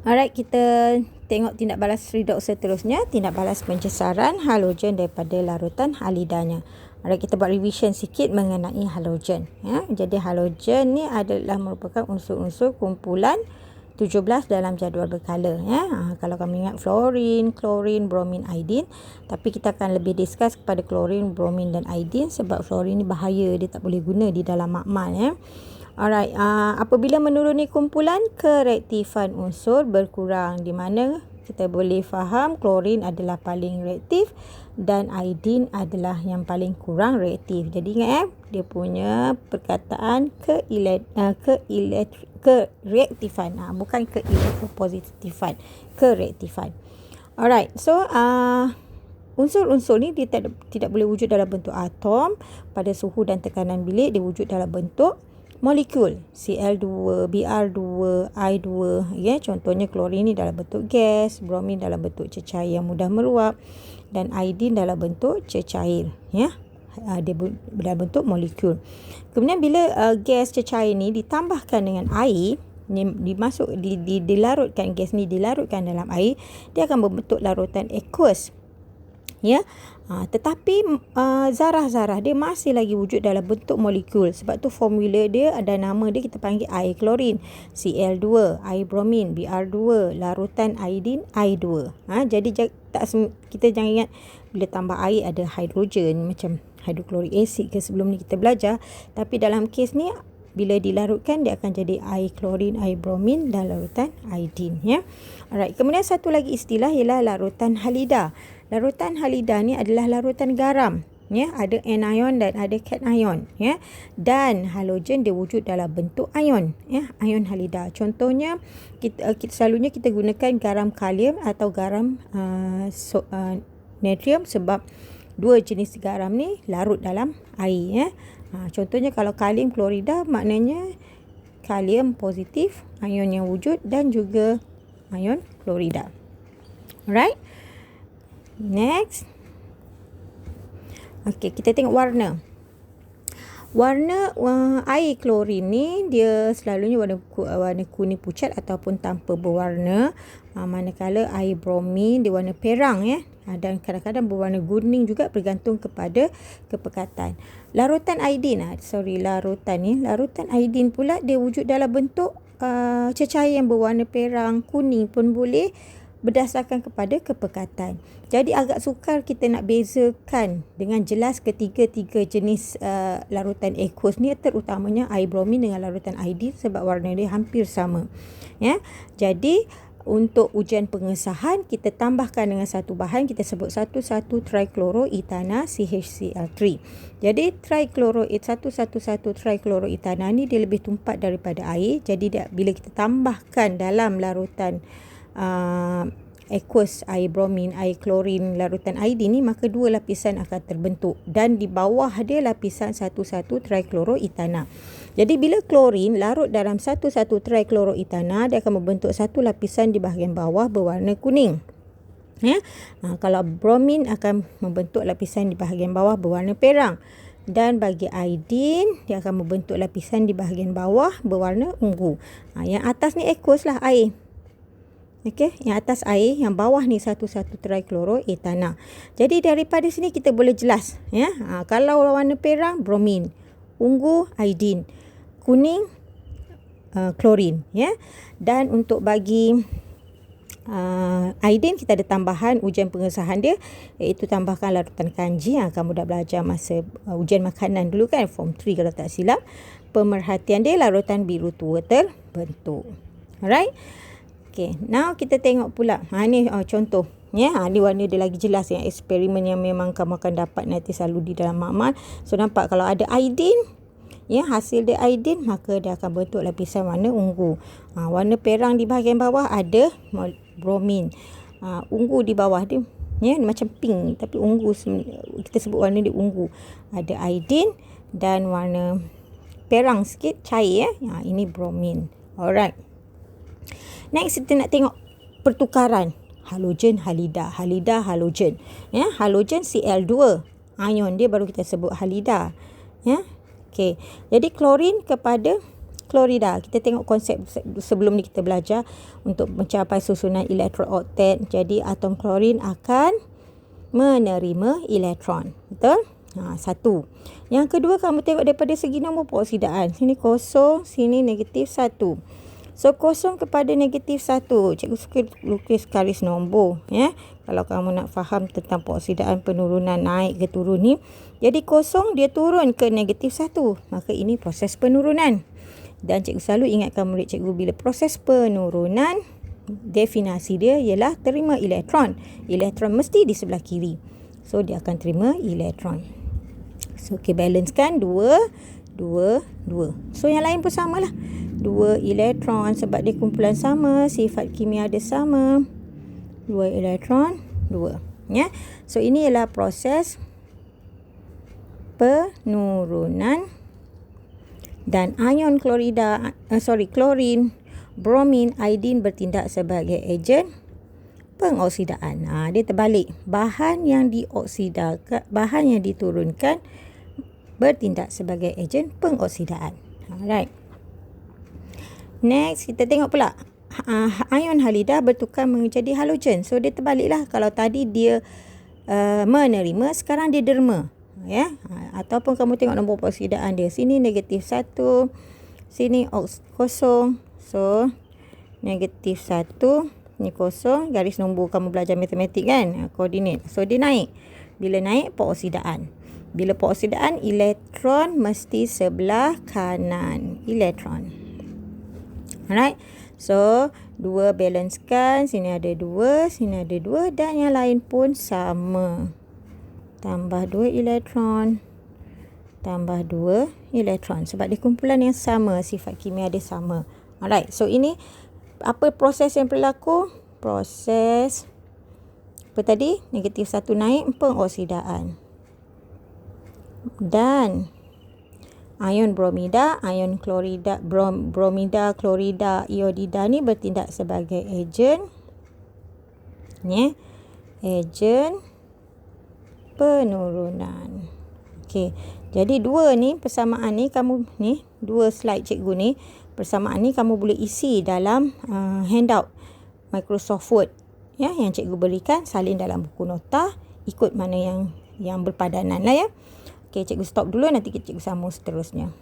Alright, kita tengok tindak balas redox seterusnya. Tindak balas pencesaran halogen daripada larutan halidanya. Alright, kita buat revision sikit mengenai halogen. Ya. Jadi halogen ni adalah merupakan unsur-unsur kumpulan 17 dalam jadual berkala. Ya. Kalau kamu ingat fluorin, klorin, bromin, iodin. Tapi kita akan lebih discuss kepada klorin, bromin dan iodin sebab fluorin ni bahaya. Dia tak boleh guna di dalam makmal. Ya. Alright, apabila menuruni kumpulan, kereaktifan unsur berkurang, di mana kita boleh faham klorin adalah paling reaktif dan iodin adalah yang paling kurang reaktif. Jadi ingat dia punya perkataan kereaktifan, bukan keelektropositifan, kereaktifan. Alright, so unsur-unsur ni dia tidak boleh wujud dalam bentuk atom pada suhu dan tekanan bilik, dia wujud dalam bentuk molekul Cl2, Br2, I2 ya. Contohnya klorin ni dalam bentuk gas, bromin dalam bentuk cecair yang mudah meruap dan iodin dalam bentuk cecair ya. Dia dalam bentuk molekul. Kemudian bila gas cecair ni ditambahkan dengan air, dilarutkan, gas ni dilarutkan dalam air, dia akan membentuk larutan aqueous ya. Tetapi zarah-zarah dia masih lagi wujud dalam bentuk molekul. Sebab tu formula dia ada nama dia, kita panggil air klorin, Cl2, air bromin, Br2, larutan iodin, I2. Jadi kita jangan ingat bila tambah air ada hidrogen macam hidrochloric acid ke sebelum ni kita belajar. Tapi dalam kes ni bila dilarutkan dia akan jadi air klorin, air bromin dan larutan iodin ya. Alright, kemudian satu lagi istilah ialah larutan halida. Larutan halida ni adalah larutan garam ya, ada anion dan ada cation ya. Dan halogen dia wujud dalam bentuk ion ya, ion halida. Contohnya kita selalunya kita gunakan garam kalium atau garam natrium sebab dua jenis garam ni larut dalam air ya. Contohnya kalau kalium klorida maknanya kalium positif, ion yang wujud, dan juga ion klorida. Alright. Next. Okey, kita tengok warna. Warna air klorin ni dia selalunya warna kuning pucat ataupun tanpa berwarna. Manakala air bromin dia warna perang ya. Dan kadang-kadang berwarna kuning juga bergantung kepada kepekatan. Larutan iodin, larutan iodin pula dia wujud dalam bentuk cecair yang berwarna perang, kuning pun boleh, berdasarkan kepada kepekatan. Jadi agak sukar kita nak bezakan dengan jelas ketiga-tiga jenis larutan aqueous ni, terutamanya air bromin dengan larutan iodin sebab warna dia hampir sama. Ya. Jadi untuk ujian pengesahan kita tambahkan dengan satu bahan, kita sebut 1,1-trichloroethana CHCl3. Jadi 1,1,1-trichloroethana ni dia lebih tumpat daripada air. Jadi bila kita tambahkan dalam larutan aqueous, air bromin, air klorin, larutan iodin ni, maka dua lapisan akan terbentuk dan di bawah dia lapisan 1,1-trichloroethana. Jadi bila klorin larut dalam 1,1-trichloroethana, dia akan membentuk satu lapisan di bahagian bawah berwarna kuning ya. Kalau bromin akan membentuk lapisan di bahagian bawah berwarna perang, dan bagi iodin dia akan membentuk lapisan di bahagian bawah berwarna ungu. Yang atas ni aqueous lah, air. Okey, yang atas air, yang bawah ni 1,1-trichloroethana. Jadi daripada sini kita boleh jelas ya. Kalau warna perang bromin, ungu iodin, kuning klorin ya. Dan untuk bagi iodin kita ada tambahan ujian pengesahan dia, iaitu tambahkan larutan kanji yang kamu dah belajar masa ujian makanan dulu kan, form 3 kalau tak silap. Pemerhatian dia larutan biru tua terbentuk. Alright. Okay, now kita tengok pula. Ni contoh. Ya, ni warna dia lagi jelas yang eksperimen yang memang kamu akan dapat nanti selalu di dalam makmal. So nampak kalau ada iodin, ya, hasil dia iodin, maka dia akan bentuk lapisan warna ungu. Warna perang di bahagian bawah ada bromin. Ungu di bawah dia, ya, macam pink tapi ungu, kita sebut warna dia ungu. Ada iodin dan warna perang sikit cair ya. Ini bromin. Alright. Next kita nak tengok pertukaran halogen halida, halida halogen. Ya, halogen Cl2, ion dia baru kita sebut halida. Ya. Okey. Jadi klorin kepada klorida. Kita tengok konsep sebelum ni kita belajar untuk mencapai susunan elektron oktet. Jadi atom klorin akan menerima elektron. Betul? Satu. Yang kedua, kamu tengok daripada segi nombor peroksidaan. Sini kosong, sini negatif 1. So, kosong kepada negatif 1. Cikgu suka lukis garis nombor. Ya. Kalau kamu nak faham tentang peroksidaan penurunan naik ke turun ni. Jadi, kosong dia turun ke negatif 1. Maka ini proses penurunan. Dan cikgu selalu ingatkan murid cikgu bila proses penurunan, definisi dia ialah terima elektron. Elektron mesti di sebelah kiri. So, dia akan terima elektron. So, okay, balance kan? 2, 2, 2. So, yang lain pun samalah. 2 elektron sebab dia kumpulan sama, sifat kimia dia sama. 2 elektron, 2. Ya. So, ini ialah proses penurunan dan ion klorin, bromin, iodin bertindak sebagai ejen pengoksidaan. Dia terbalik. Bahan yang diturunkan bertindak sebagai ejen pengoksidaan. Alright. Next, kita tengok pula. Ion halida bertukar menjadi halogen. So, dia terbaliklah. Kalau tadi dia menerima, sekarang dia derma. Ya. Ataupun kamu tengok nombor peroksidaan dia. Sini negatif 1. Sini kosong. So, negatif 1. Ni kosong. Garis nombor kamu belajar matematik kan? Koordinat. So, dia naik. Bila naik, peroksidaan. Bila peroksidaan, elektron mesti sebelah kanan. Elektron. Alright. So, 2 balancekan. Sini ada 2. Sini ada 2. Dan yang lain pun sama. Tambah 2 elektron. Tambah 2 elektron. Sebab dia kumpulan yang sama. Sifat kimia dia sama. Alright. So, ini apa proses yang berlaku? Proses apa tadi? Negatif 1 naik, pengoksidaan. Dan ion bromida, ion klorida, bromida, klorida, iodida ni bertindak sebagai ejen. Ejen penurunan. Okey. Jadi 2 ni persamaan ni kamu ni 2 slide cikgu ni, persamaan ni kamu boleh isi dalam handout Microsoft Word ya yang cikgu berikan, salin dalam buku nota, ikut mana yang berpadanan lah ya. Okey, cikgu stop dulu, nanti cikgu sambung seterusnya.